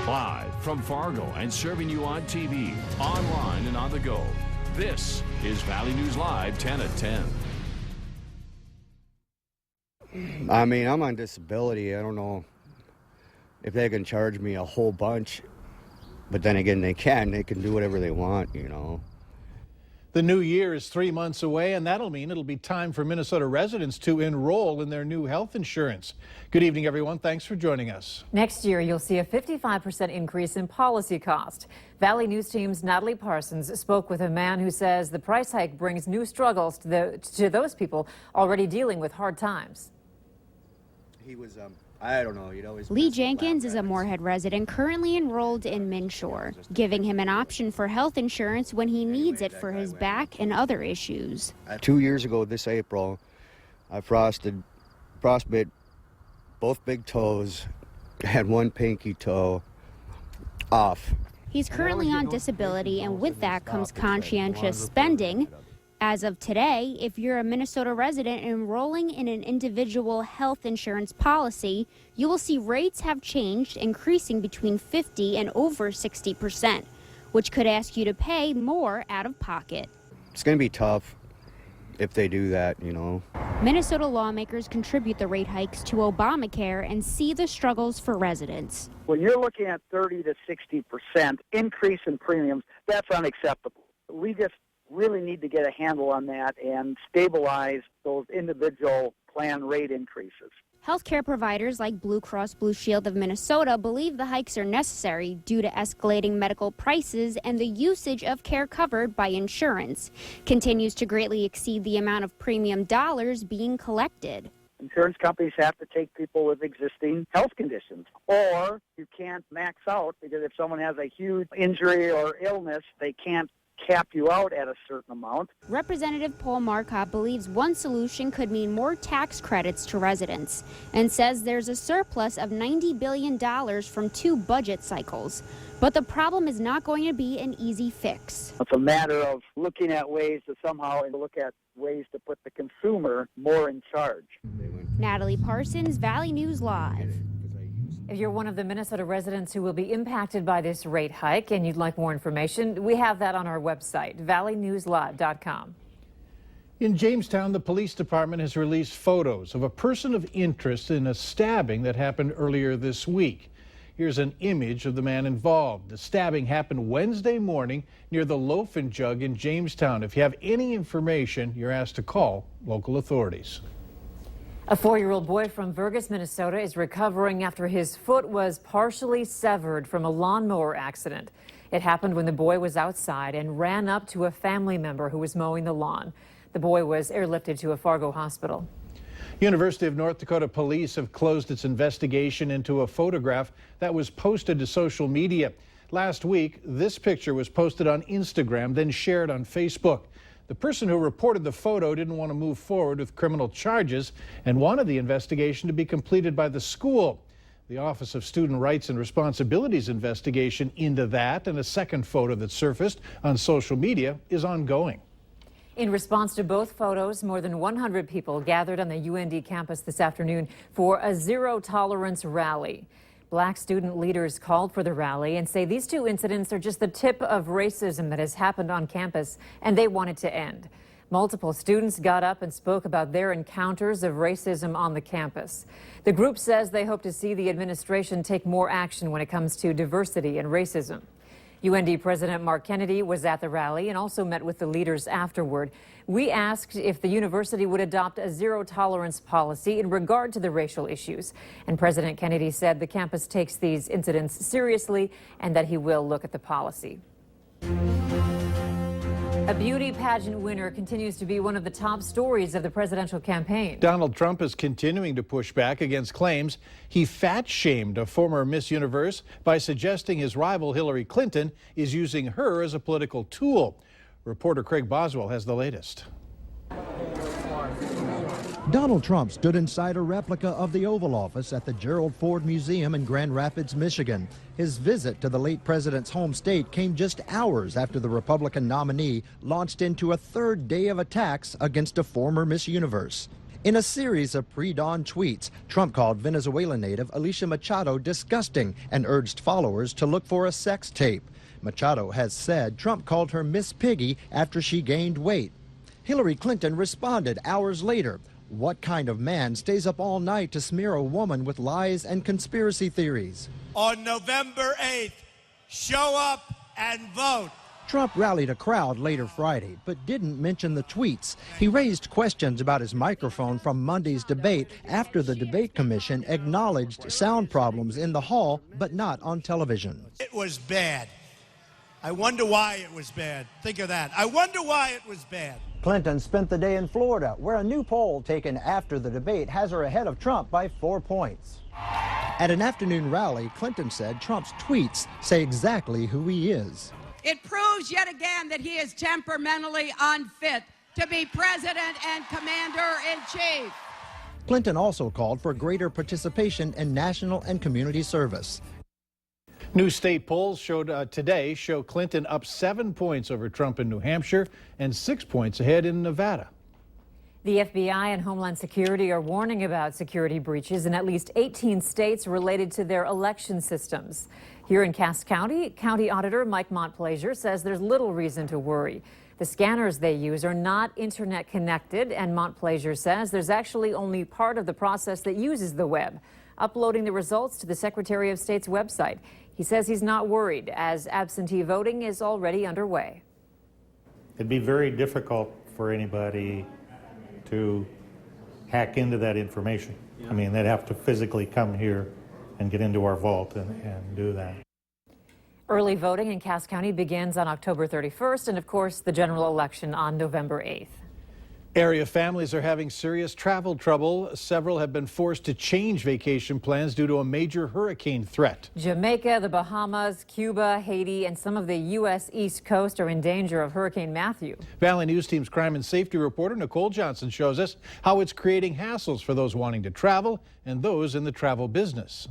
Live from Fargo and serving you on TV, online, and on the go. This is Valley News Live 10 at 10. I mean, I'm on disability. I don't know if they can charge me a whole bunch, but then again, they can do whatever they want, you know. The new year is 3 months away, and that'll mean it'll be time for Minnesota residents to enroll in their new health insurance. Good evening, everyone. Thanks for joining us. Next year, you'll see a 55% increase in policy cost. Valley News Team's Natalie Parsons spoke with a man who says the price hike brings new struggles to those people already dealing with hard times. He was, I don't know, Lee Jenkins is a Moorhead resident currently enrolled in Minshore, giving him an option for health insurance when he needs it for his back and other issues. 2 years ago this April, I frostbit both big toes, had one pinky toe off. He's currently on disability, and with that comes conscientious spending. As of today, if you're a Minnesota resident enrolling in an individual health insurance policy, you will see rates have changed, increasing between 50 and over 60%, which could ask you to pay more out of pocket. It's going to be tough if they do that, you know. Minnesota lawmakers contribute the rate hikes to Obamacare and see the struggles for residents. When you're looking at 30 to 60% increase in premiums, that's unacceptable. We just really need to get a handle on that and stabilize those individual plan rate increases. Healthcare providers like Blue Cross Blue Shield of Minnesota believe the hikes are necessary due to escalating medical prices, and the usage of care covered by insurance continues to greatly exceed the amount of premium dollars being collected. Insurance companies have to take people with existing health conditions, or you can't max out, because if someone has a huge injury or illness, they can't cap you out at a certain amount. Representative Paul Marcotte believes one solution could mean more tax credits to residents and says there's a surplus of $90 billion from 2 budget cycles. But the problem is not going to be an easy fix. It's a matter of looking at ways to somehow look at ways to put the consumer more in charge. Natalie Parsons, Valley News Live. If you're one of the Minnesota residents who will be impacted by this rate hike and you'd like more information, we have that on our website, valleynewslive.com. In Jamestown, the police department has released photos of a person of interest in a stabbing that happened earlier this week. Here's an image of the man involved. The stabbing happened Wednesday morning near the Loaf and Jug in Jamestown. If you have any information, you're asked to call local authorities. A 4-year-old boy from Vergas, Minnesota is recovering after his foot was partially severed from a lawnmower accident. It happened when the boy was outside and ran up to a family member who was mowing the lawn. The boy was airlifted to a Fargo hospital. University of North Dakota police have closed its investigation into a photograph that was posted to social media. Last week, this picture was posted on Instagram, then shared on Facebook. The person who reported the photo didn't want to move forward with criminal charges and wanted the investigation to be completed by the school. The Office of Student Rights and Responsibilities investigation into that and a second photo that surfaced on social media is ongoing. In response to both photos, more than 100 people gathered on the UND campus this afternoon for a zero-tolerance rally. Black student leaders called for the rally and say these 2 incidents are just the tip of racism that has happened on campus, and they want it to end. Multiple students got up and spoke about their encounters of racism on the campus. The group says they hope to see the administration take more action when it comes to diversity and racism. UND President Mark Kennedy was at the rally and also met with the leaders afterward. We asked if the university would adopt a zero-tolerance policy in regard to the racial issues. And President Kennedy said the campus takes these incidents seriously and that he will look at the policy. A beauty pageant winner continues to be one of the top stories of the presidential campaign. Donald Trump is continuing to push back against claims he fat-shamed a former Miss Universe by suggesting his rival Hillary Clinton is using her as a political tool. Reporter Craig Boswell has the latest. Donald Trump stood inside a replica of the Oval Office at the Gerald Ford Museum in Grand Rapids, Michigan. His visit to the late president's home state came just hours after the Republican nominee launched into a 3rd day of attacks against a former Miss Universe. In a series of pre-dawn tweets, Trump called Venezuelan native Alicia Machado disgusting and urged followers to look for a sex tape. Machado has said Trump called her Miss Piggy after she gained weight. Hillary Clinton responded hours later. What kind of man stays up all night to smear a woman with lies and conspiracy theories? On November 8th, show up and vote. Trump rallied a crowd later Friday, but didn't mention the tweets. He raised questions about his microphone from Monday's debate after the debate commission acknowledged sound problems in the hall, but not on television. It was bad. I wonder why it was bad. Think of that. I wonder why it was bad. Clinton spent the day in Florida, where a new poll taken after the debate has her ahead of Trump by 4 points. At an afternoon rally, Clinton said Trump's tweets say exactly who he is. It proves yet again that he is temperamentally unfit to be president and commander-in-chief. Clinton also called for greater participation in national and community service. New state polls today show Clinton up 7 points over Trump in New Hampshire and 6 points ahead in Nevada. The FBI and Homeland Security are warning about security breaches in at least 18 states related to their election systems. Here in Cass County, County Auditor Mike Montplaisir says there's little reason to worry. The scanners they use are not internet connected, and Montplaisir says there's actually only part of the process that uses the web, uploading the results to the Secretary of State's website. He says he's not worried, as absentee voting is already underway. It'd be very difficult for anybody to hack into that information. I mean, they'd have to physically come here and get into our vault and do that. Early voting in Cass County begins on October 31st, and of course, the general election on November 8th. Area families are having serious travel trouble. Several have been forced to change vacation plans due to a major hurricane threat. Jamaica, the Bahamas, Cuba, Haiti, and some of the U.S. East Coast are in danger of Hurricane Matthew. Valley News Team's crime and safety reporter Nicole Johnson shows us how it's creating hassles for those wanting to travel and those in the travel business.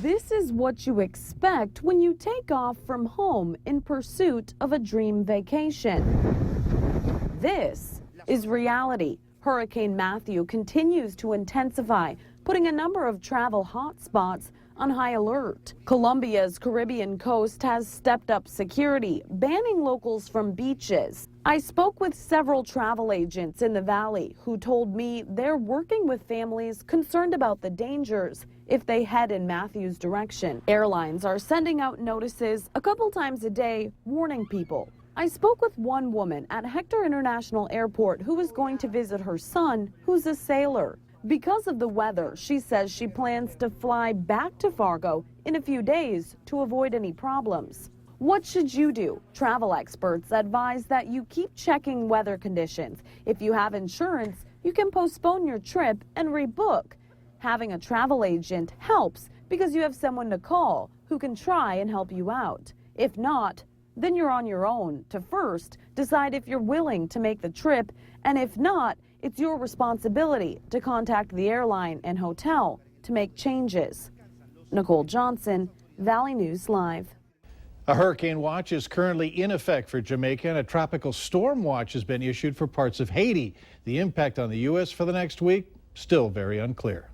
This is what you expect when you take off from home in pursuit of a dream vacation. This is reality. Hurricane Matthew continues to intensify, putting a number of travel hotspots on high alert. Colombia's Caribbean coast has stepped up security, banning locals from beaches. I spoke with several travel agents in the valley who told me they're working with families concerned about the dangers if they head in Matthew's direction. Airlines are sending out notices a couple times a day warning people. I spoke with one woman at Hector International Airport who was going to visit her son, who's a sailor. Because of the weather, she says she plans to fly back to Fargo in a few days to avoid any problems. What should you do? Travel experts advise that you keep checking weather conditions. If you have insurance, you can postpone your trip and rebook. Having a travel agent helps because you have someone to call who can try and help you out. If not, then you're on your own to first decide if you're willing to make the trip, and if not, it's your responsibility to contact the airline and hotel to make changes. Nicole Johnson, Valley News Live. A hurricane watch is currently in effect for Jamaica, and a tropical storm watch has been issued for parts of Haiti. The impact on the U.S. for the next week, still very unclear.